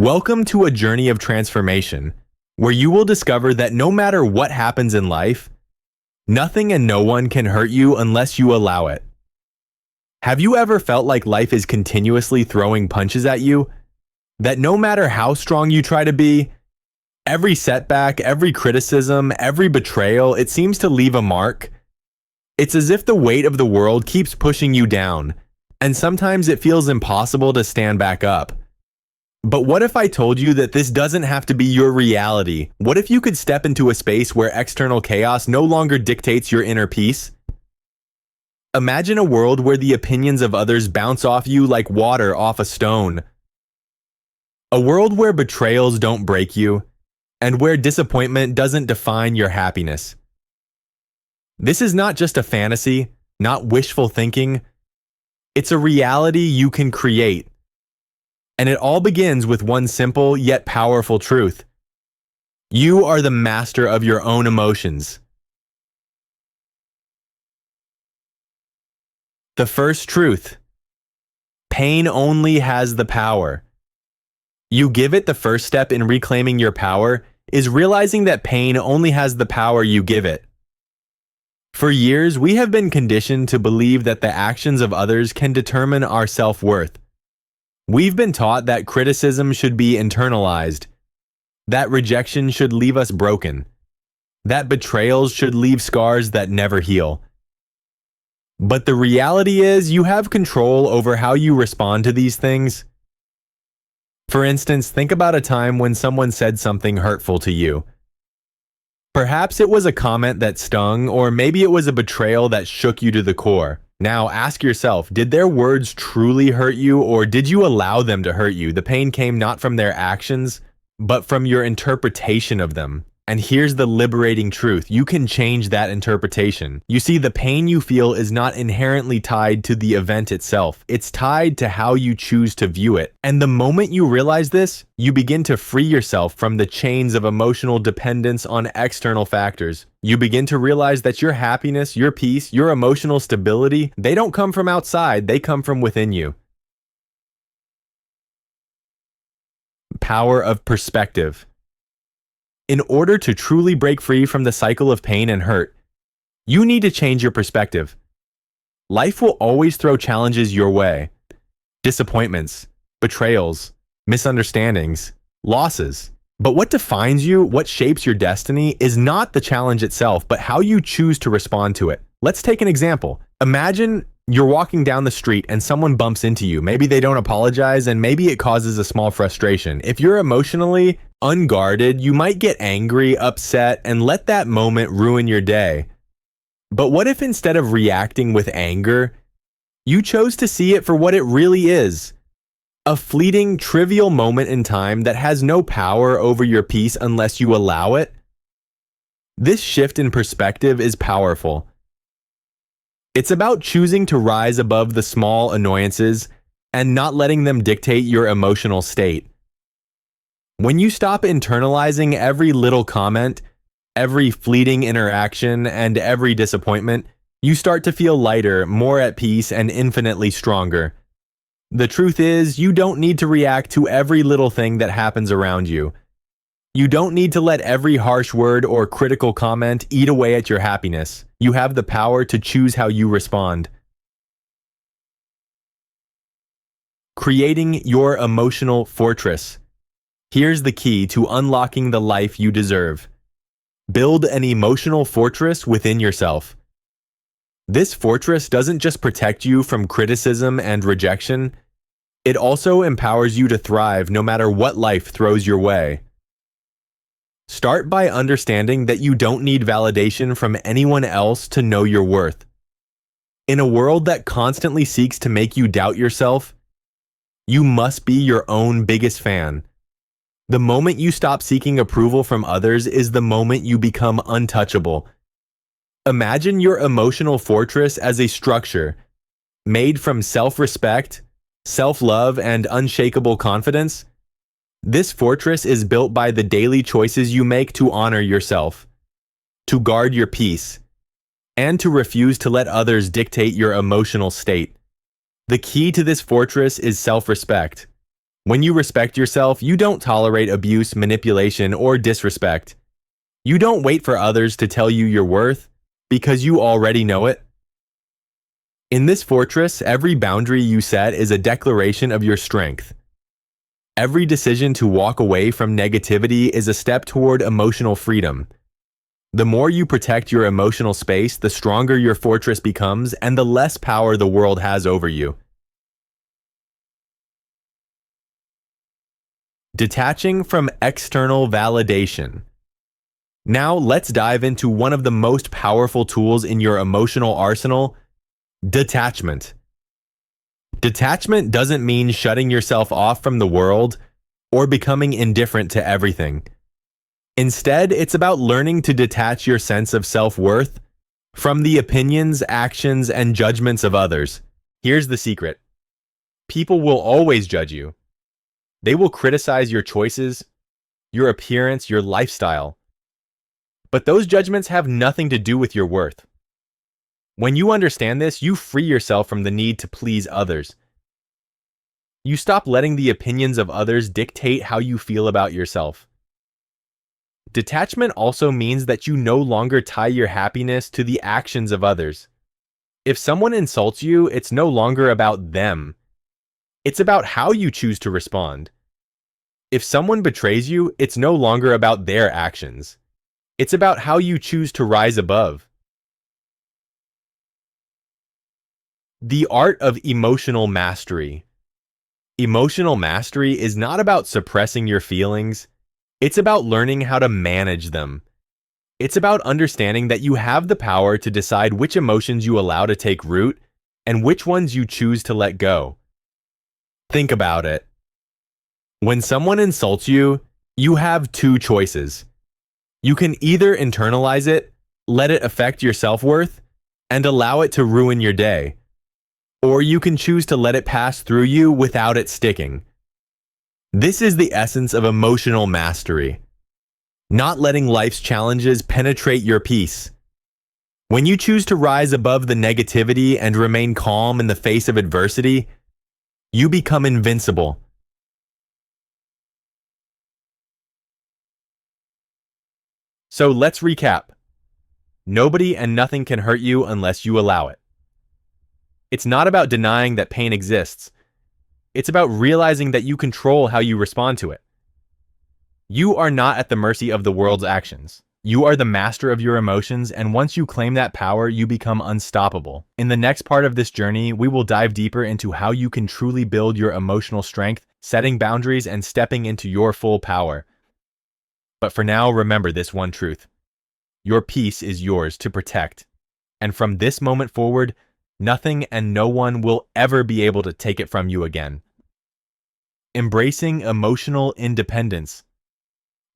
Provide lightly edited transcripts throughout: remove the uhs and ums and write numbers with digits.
Welcome to a journey of transformation, where you will discover that no matter what happens in life, nothing and no one can hurt you unless you allow it. Have you ever felt like life is continuously throwing punches at you? That no matter how strong you try to be, every setback, every criticism, every betrayal, it seems to leave a mark? It's as if the weight of the world keeps pushing you down, and sometimes it feels impossible to stand back up. But what if I told you that this doesn't have to be your reality? What if you could step into a space where external chaos no longer dictates your inner peace? Imagine a world where the opinions of others bounce off you like water off a stone. A world where betrayals don't break you, and where disappointment doesn't define your happiness. This is not just a fantasy, not wishful thinking. It's a reality you can create. And it all begins with one simple yet powerful truth. You are the master of your own emotions. The first truth. Pain only has the power. You give it. The first step in reclaiming your power is realizing that pain only has the power you give it. For years, we have been conditioned to believe that the actions of others can determine our self-worth. We've been taught that criticism should be internalized, that rejection should leave us broken, that betrayals should leave scars that never heal. But the reality is, you have control over how you respond to these things. For instance, think about a time when someone said something hurtful to you. Perhaps it was a comment that stung, or maybe it was a betrayal that shook you to the core. Now ask yourself, did their words truly hurt you, or did you allow them to hurt you? The pain came not from their actions, but from your interpretation of them. And here's the liberating truth. You can change that interpretation. You see, the pain you feel is not inherently tied to the event itself. It's tied to how you choose to view it. And the moment you realize this, you begin to free yourself from the chains of emotional dependence on external factors. You begin to realize that your happiness, your peace, your emotional stability, they don't come from outside, they come from within you. Power of perspective. In order to truly break free from the cycle of pain and hurt, you need to change your perspective. Life will always throw challenges your way. Disappointments, betrayals, misunderstandings, losses. But what defines you, what shapes your destiny, is not the challenge itself, but how you choose to respond to it. Let's take an example. Imagine you're walking down the street and someone bumps into you. Maybe they don't apologize, and maybe it causes a small frustration. If you're emotionally unguarded, you might get angry, upset, and let that moment ruin your day. But what if instead of reacting with anger, you chose to see it for what it really is? A fleeting, trivial moment in time that has no power over your peace unless you allow it? This shift in perspective is powerful. It's about choosing to rise above the small annoyances and not letting them dictate your emotional state. When you stop internalizing every little comment, every fleeting interaction, and every disappointment, you start to feel lighter, more at peace, and infinitely stronger. The truth is, you don't need to react to every little thing that happens around you. You don't need to let every harsh word or critical comment eat away at your happiness. You have the power to choose how you respond. Creating your emotional fortress. Here's the key to unlocking the life you deserve. Build an emotional fortress within yourself. This fortress doesn't just protect you from criticism and rejection, it also empowers you to thrive no matter what life throws your way. Start by understanding that you don't need validation from anyone else to know your worth. In a world that constantly seeks to make you doubt yourself, you must be your own biggest fan. The moment you stop seeking approval from others is the moment you become untouchable. Imagine your emotional fortress as a structure made from self-respect, self-love, and unshakable confidence. This fortress is built by the daily choices you make to honor yourself, to guard your peace, and to refuse to let others dictate your emotional state. The key to this fortress is self-respect. When you respect yourself, you don't tolerate abuse, manipulation, or disrespect. You don't wait for others to tell you your worth, because you already know it. In this fortress, every boundary you set is a declaration of your strength. Every decision to walk away from negativity is a step toward emotional freedom. The more you protect your emotional space, the stronger your fortress becomes and the less power the world has over you. Detaching from external validation. Now let's dive into one of the most powerful tools in your emotional arsenal: detachment. Detachment doesn't mean shutting yourself off from the world or becoming indifferent to everything. Instead, it's about learning to detach your sense of self-worth from the opinions, actions, and judgments of others. Here's the secret: people will always judge you. They will criticize your choices, your appearance, your lifestyle. But those judgments have nothing to do with your worth. When you understand this, you free yourself from the need to please others. You stop letting the opinions of others dictate how you feel about yourself. Detachment also means that you no longer tie your happiness to the actions of others. If someone insults you, it's no longer about them. It's about how you choose to respond. If someone betrays you, it's no longer about their actions. It's about how you choose to rise above. The art of emotional mastery. Emotional mastery is not about suppressing your feelings. It's about learning how to manage them. It's about understanding that you have the power to decide which emotions you allow to take root and which ones you choose to let go. Think about it. When someone insults you, you have two choices. You can either internalize it, let it affect your self-worth, and allow it to ruin your day. Or you can choose to let it pass through you without it sticking. This is the essence of emotional mastery. Not letting life's challenges penetrate your peace. When you choose to rise above the negativity and remain calm in the face of adversity, you become invincible. So let's recap. Nobody and nothing can hurt you unless you allow it. It's not about denying that pain exists. It's about realizing that you control how you respond to it. You are not at the mercy of the world's actions. You are the master of your emotions, and once you claim that power, you become unstoppable. In the next part of this journey, we will dive deeper into how you can truly build your emotional strength, setting boundaries, and stepping into your full power. But for now, remember this one truth. Your peace is yours to protect. And from this moment forward, nothing and no one will ever be able to take it from you again. Embracing emotional independence.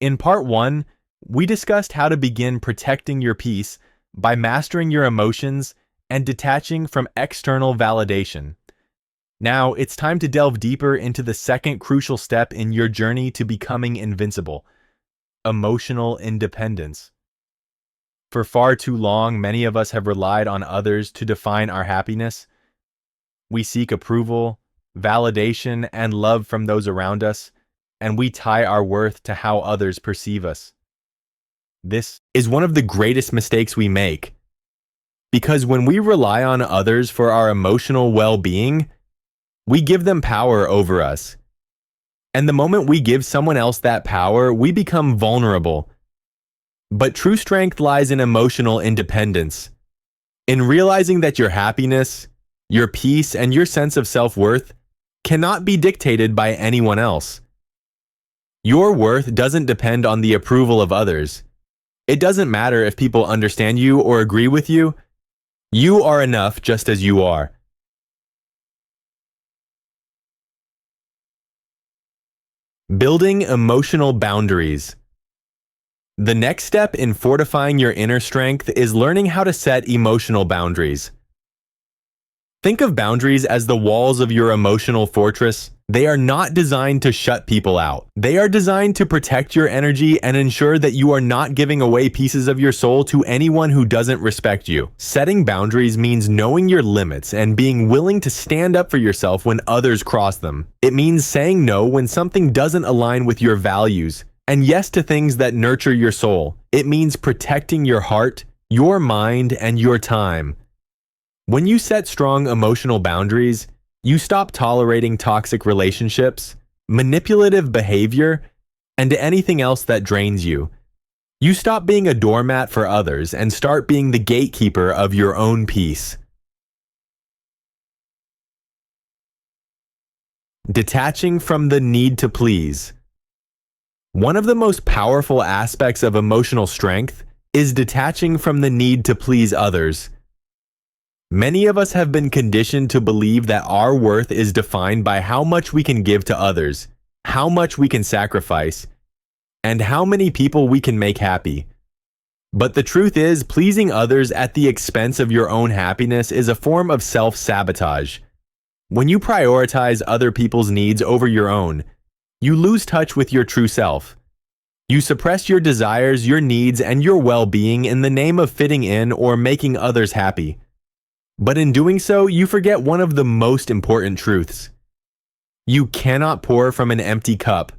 In part 1, we discussed how to begin protecting your peace by mastering your emotions and detaching from external validation. Now, it's time to delve deeper into the second crucial step in your journey to becoming invincible: emotional independence. For far too long, many of us have relied on others to define our happiness. We seek approval, validation, and love from those around us, and we tie our worth to how others perceive us. This is one of the greatest mistakes we make, because when we rely on others for our emotional well-being, we give them power over us. And the moment we give someone else that power, we become vulnerable. But true strength lies in emotional independence, in realizing that your happiness, your peace, and your sense of self-worth cannot be dictated by anyone else. Your worth doesn't depend on the approval of others. It doesn't matter if people understand you or agree with you. You are enough just as you are. Building emotional boundaries. The next step in fortifying your inner strength is learning how to set emotional boundaries. Think of boundaries as the walls of your emotional fortress. They are not designed to shut people out. They are designed to protect your energy and ensure that you are not giving away pieces of your soul to anyone who doesn't respect you. Setting boundaries means knowing your limits and being willing to stand up for yourself when others cross them. It means saying no when something doesn't align with your values, and yes to things that nurture your soul. It means protecting your heart, your mind, and your time. When you set strong emotional boundaries, you stop tolerating toxic relationships, manipulative behavior, and anything else that drains you. You stop being a doormat for others and start being the gatekeeper of your own peace. Detaching from the need to please. One of the most powerful aspects of emotional strength is detaching from the need to please others. Many of us have been conditioned to believe that our worth is defined by how much we can give to others, how much we can sacrifice, and how many people we can make happy. But the truth is, pleasing others at the expense of your own happiness is a form of self-sabotage. When you prioritize other people's needs over your own, you lose touch with your true self. You suppress your desires, your needs, and your well-being in the name of fitting in or making others happy. But in doing so, you forget one of the most important truths. You cannot pour from an empty cup.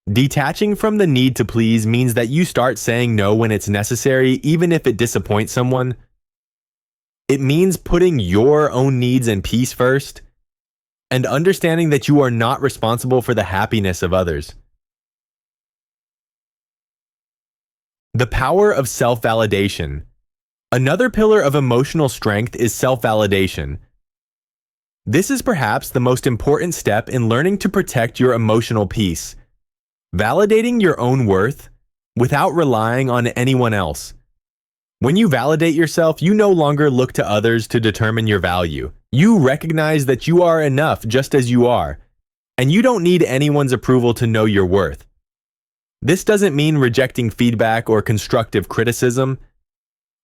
Detaching from the need to please means that you start saying no when it's necessary, even if it disappoints someone. It means putting your own needs and peace first, and understanding that you are not responsible for the happiness of others. The power of self-validation. Another pillar of emotional strength is self-validation. This is perhaps the most important step in learning to protect your emotional peace. Validating your own worth without relying on anyone else. When you validate yourself, you no longer look to others to determine your value. You recognize that you are enough just as you are, and you don't need anyone's approval to know your worth. This doesn't mean rejecting feedback or constructive criticism.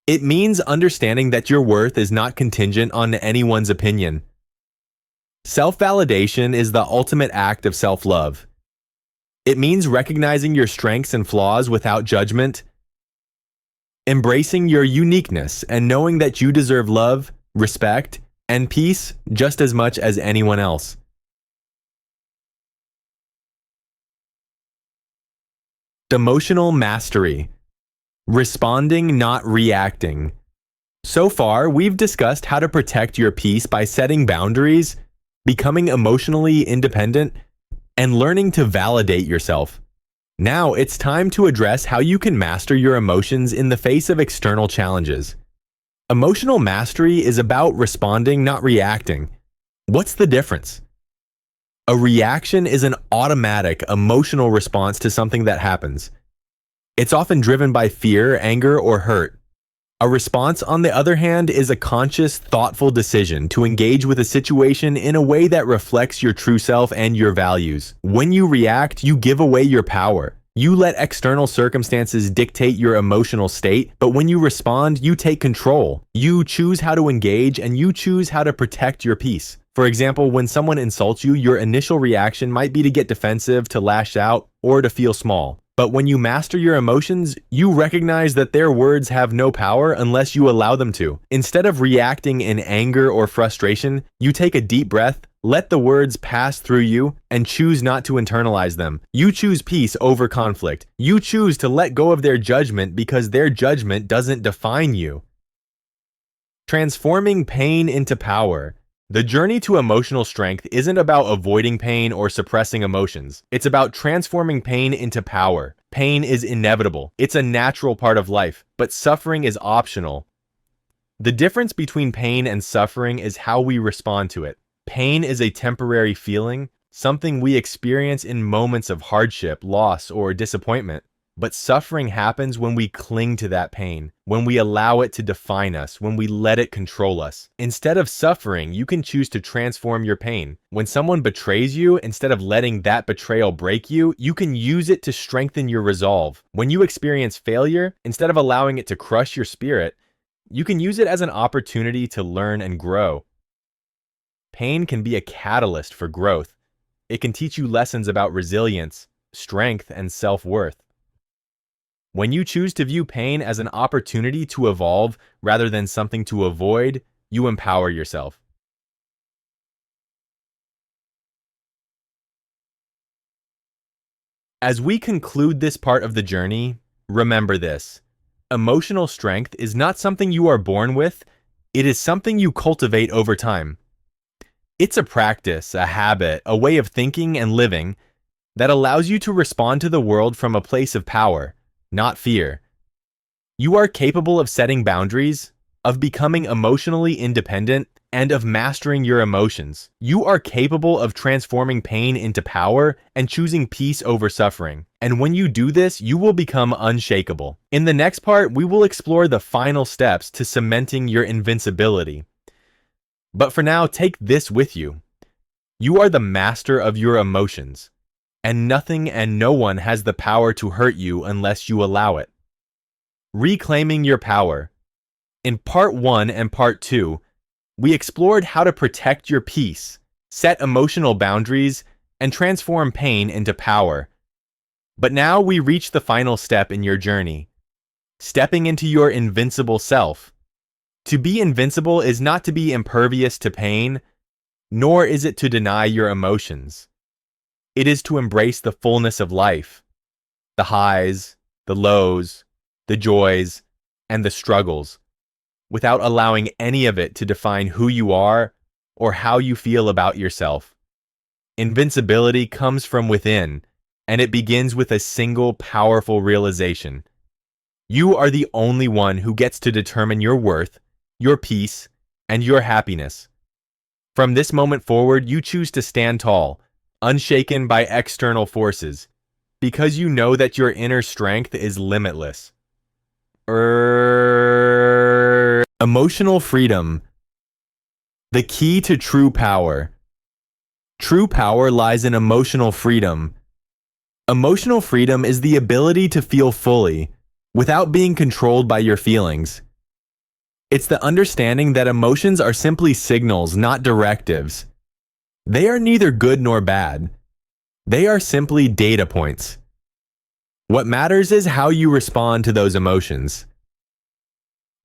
It means understanding that your worth is not contingent on anyone's opinion. Self-validation is the ultimate act of self-love. It means recognizing your strengths and flaws without judgment, embracing your uniqueness, and knowing that you deserve love, respect, and peace just as much as anyone else. Emotional mastery. Responding, not reacting. So far, we've discussed how to protect your peace by setting boundaries, becoming emotionally independent, and learning to validate yourself. Now it's time to address how you can master your emotions in the face of external challenges. Emotional mastery is about responding, not reacting. What's the difference? A reaction is an automatic emotional response to something that happens. It's often driven by fear, anger, or hurt. A response, on the other hand, is a conscious, thoughtful decision to engage with a situation in a way that reflects your true self and your values. When you react, you give away your power. You let external circumstances dictate your emotional state, but when you respond, you take control. You choose how to engage, and you choose how to protect your peace. For example, when someone insults you, your initial reaction might be to get defensive, to lash out, or to feel small. But when you master your emotions, you recognize that their words have no power unless you allow them to. Instead of reacting in anger or frustration, you take a deep breath, let the words pass through you, and choose not to internalize them. You choose peace over conflict. You choose to let go of their judgment because their judgment doesn't define you. Transforming pain into power. The journey to emotional strength isn't about avoiding pain or suppressing emotions. It's about transforming pain into power. Pain is inevitable. It's a natural part of life, but suffering is optional. The difference between pain and suffering is how we respond to it. Pain is a temporary feeling, something we experience in moments of hardship, loss, or disappointment. But suffering happens when we cling to that pain, when we allow it to define us, when we let it control us. Instead of suffering, you can choose to transform your pain. When someone betrays you, instead of letting that betrayal break you, you can use it to strengthen your resolve. When you experience failure, instead of allowing it to crush your spirit, you can use it as an opportunity to learn and grow. Pain can be a catalyst for growth. It can teach you lessons about resilience, strength, and self-worth. When you choose to view pain as an opportunity to evolve rather than something to avoid, you empower yourself. As we conclude this part of the journey, remember this. Emotional strength is not something you are born with, it is something you cultivate over time. It's a practice, a habit, a way of thinking and living that allows you to respond to the world from a place of power, not fear. You are capable of setting boundaries, of becoming emotionally independent, and of mastering your emotions. You are capable of transforming pain into power and choosing peace over suffering. And when you do this, you will become unshakable. In the next part, we will explore the final steps to cementing your invincibility. But for now, take this with you. You are the master of your emotions, and nothing and no one has the power to hurt you unless you allow it. Reclaiming your power. In part 1 and part 2, we explored how to protect your peace, set emotional boundaries, and transform pain into power. But now we reach the final step in your journey, stepping into your invincible self. To be invincible is not to be impervious to pain, nor is it to deny your emotions. It is to embrace the fullness of life, the highs, the lows, the joys, and the struggles, without allowing any of it to define who you are or how you feel about yourself. Invincibility comes from within, and it begins with a single powerful realization. You are the only one who gets to determine your worth, your peace, and your happiness. From this moment forward, you choose to stand tall, unshaken by external forces, because you know that your inner strength is limitless. Emotional freedom. The key to true power. True power lies in emotional freedom. Emotional freedom is the ability to feel fully, without being controlled by your feelings. It's the understanding that emotions are simply signals, not directives. They are neither good nor bad. They are simply data points. What matters is how you respond to those emotions.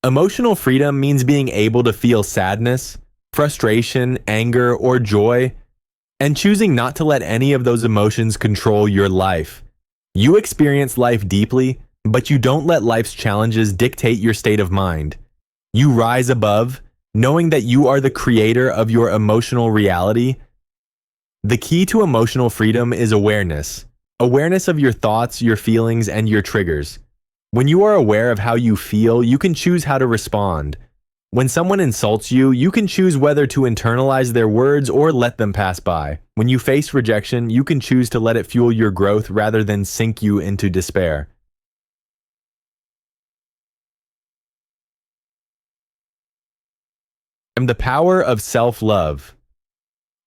Emotional freedom means being able to feel sadness, frustration, anger, or joy, and choosing not to let any of those emotions control your life. You experience life deeply, but you don't let life's challenges dictate your state of mind. You rise above, knowing that you are the creator of your emotional reality. The key to emotional freedom is awareness. Awareness of your thoughts, your feelings, and your triggers. When you are aware of how you feel, you can choose how to respond. When someone insults you, you can choose whether to internalize their words or let them pass by. When you face rejection, you can choose to let it fuel your growth rather than sink you into despair. And the power of self-love.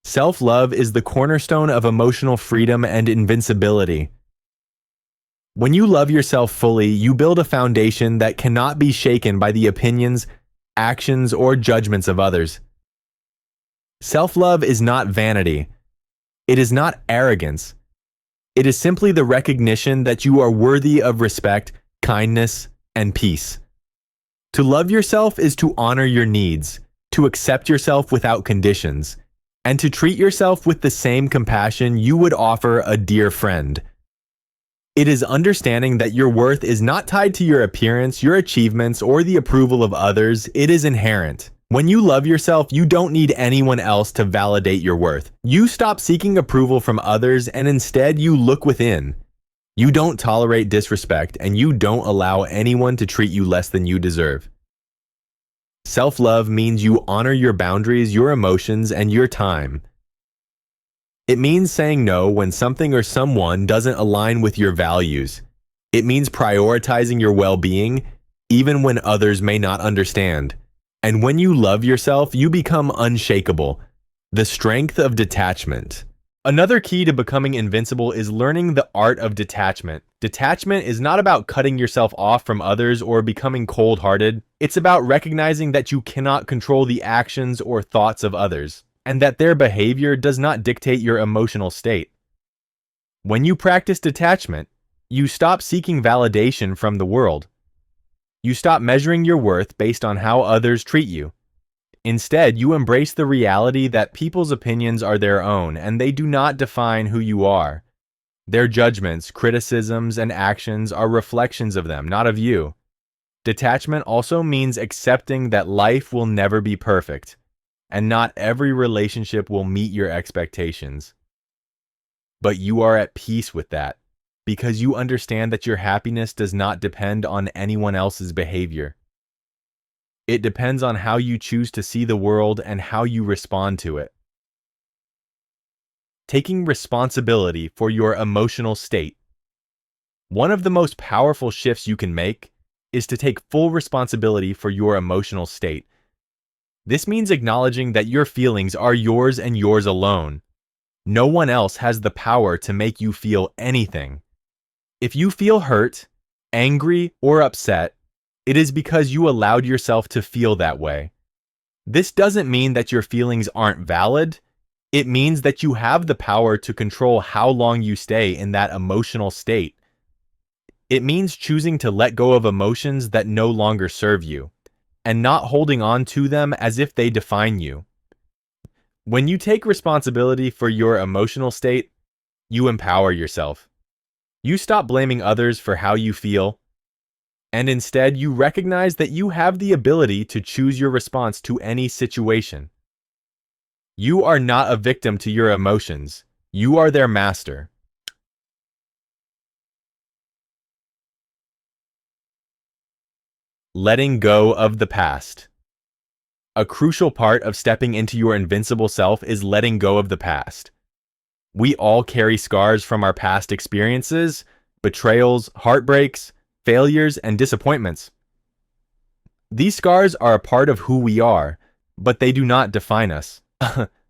Self-love is the cornerstone of emotional freedom and invincibility. When you love yourself fully, you build a foundation that cannot be shaken by the opinions, actions, or judgments of others. Self-love is not vanity. It is not arrogance. It is simply the recognition that you are worthy of respect, kindness, and peace. To love yourself is to honor your needs, to accept yourself without conditions, and to treat yourself with the same compassion you would offer a dear friend. It is understanding that your worth is not tied to your appearance, your achievements, or the approval of others. It is inherent. When you love yourself, you don't need anyone else to validate your worth. You stop seeking approval from others, and instead you look within. You don't tolerate disrespect, and you don't allow anyone to treat you less than you deserve. Self-love means you honor your boundaries, your emotions, and your time. It means saying no when something or someone doesn't align with your values. It means prioritizing your well-being, even when others may not understand. And when you love yourself, you become unshakable. The strength of detachment. Another key to becoming invincible is learning the art of detachment. Detachment is not about cutting yourself off from others or becoming cold-hearted. It's about recognizing that you cannot control the actions or thoughts of others. and that their behavior does not dictate your emotional state. When you practice detachment, you stop seeking validation from the world. You stop measuring your worth based on how others treat you. Instead, you embrace the reality that people's opinions are their own and they do not define who you are. Their judgments, criticisms, and actions are reflections of them, not of you. Detachment also means accepting that life will never be perfect, and not every relationship will meet your expectations. But you are at peace with that, because you understand that your happiness does not depend on anyone else's behavior. It depends on how you choose to see the world and how you respond to it. Taking responsibility for your emotional state. One of the most powerful shifts you can make is to take full responsibility for your emotional state. This means acknowledging that your feelings are yours and yours alone. No one else has the power to make you feel anything. If you feel hurt, angry, or upset, it is because you allowed yourself to feel that way. This doesn't mean that your feelings aren't valid. It means that you have the power to control how long you stay in that emotional state. It means choosing to let go of emotions that no longer serve you, and not holding on to them as if they define you. When you take responsibility for your emotional state, you empower yourself. You stop blaming others for how you feel, and instead you recognize that you have the ability to choose your response to any situation. You are not a victim to your emotions. You are their master. Letting go of the past. A crucial part of stepping into your invincible self is letting go of the past. We all carry scars from our past experiences, betrayals, heartbreaks, failures, and disappointments. These scars are a part of who we are, but they do not define us.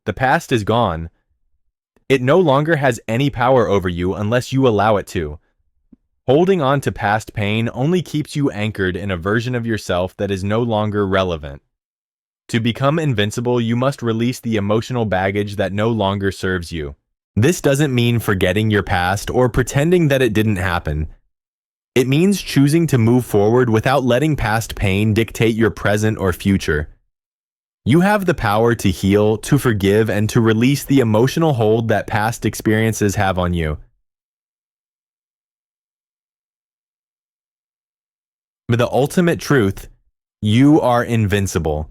The past is gone. It no longer has any power over you unless you allow it to. Holding on to past pain only keeps you anchored in a version of yourself that is no longer relevant. To become invincible, you must release the emotional baggage that no longer serves you. This doesn't mean forgetting your past or pretending that it didn't happen. It means choosing to move forward without letting past pain dictate your present or future. You have the power to heal, to forgive, and to release the emotional hold that past experiences have on you. The ultimate truth, you are invincible.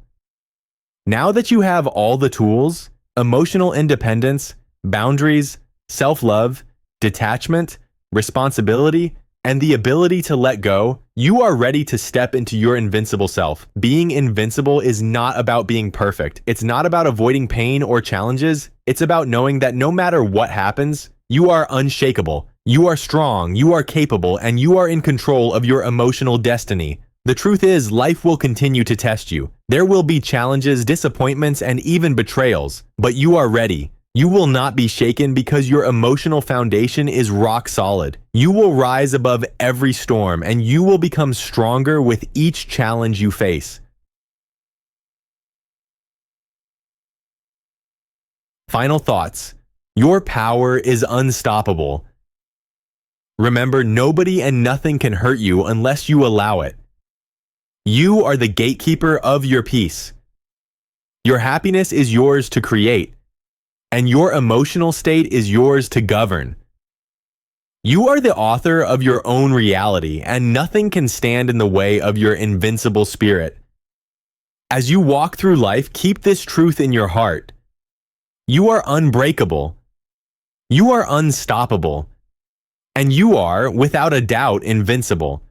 Now that you have all the tools, emotional independence, boundaries, self-love, detachment, responsibility, and the ability to let go, you are ready to step into your invincible self. Being invincible is not about being perfect. It's not about avoiding pain or challenges. It's about knowing that no matter what happens, you are unshakable. You are strong, you are capable, and you are in control of your emotional destiny. The truth is, life will continue to test you. There will be challenges, disappointments, and even betrayals, but you are ready. You will not be shaken because your emotional foundation is rock solid. You will rise above every storm, and you will become stronger with each challenge you face. Final thoughts. Your power is unstoppable. Remember, nobody and nothing can hurt you unless you allow it. You are the gatekeeper of your peace. Your happiness is yours to create, and your emotional state is yours to govern. You are the author of your own reality, and nothing can stand in the way of your invincible spirit. As you walk through life, keep this truth in your heart. You are unbreakable. You are unstoppable. And you are, without a doubt, invincible.